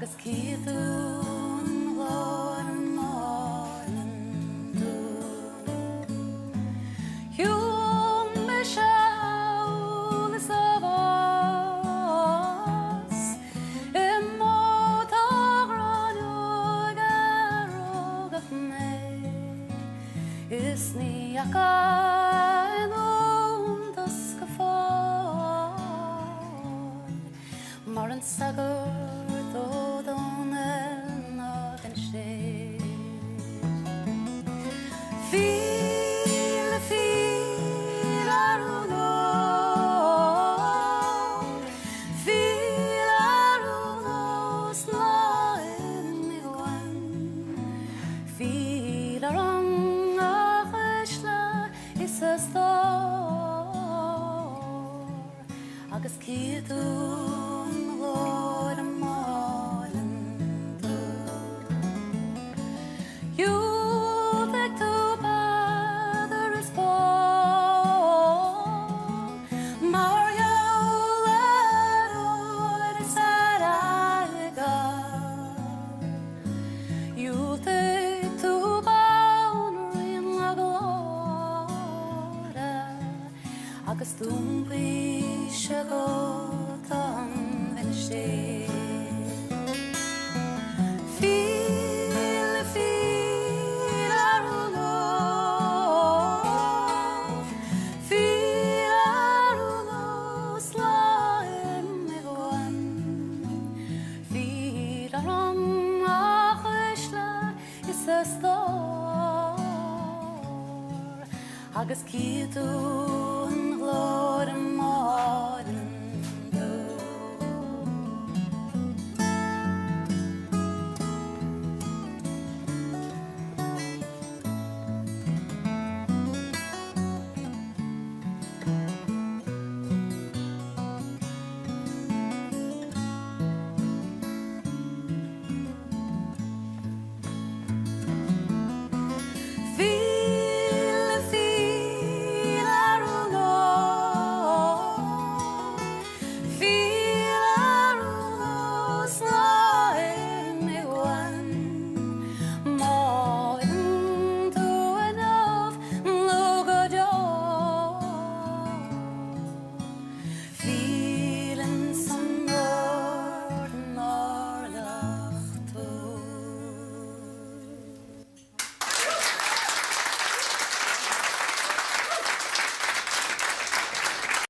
agus cíadún láir málan dú. Hiún me seálas a bhás I mód ághráinúg arógach mé is ní acain óntas go fáil mar an sagar dódón nád an sé. Fíle fíl arúnó, fíl arúnó sláim I ghain, fíl arang a chuisle is a stór, agus cíadún láir a málan dú. Dúdach tú báidir is ball, mar gheall óir is airga. Dúdach tú bánaíon le glóra, agus dúmbaí se go tan bhain sé. Fíle fíl arúnó, fíl arúnó sláim I ghain, fíl arang a chuisle is a stór, agus cíadún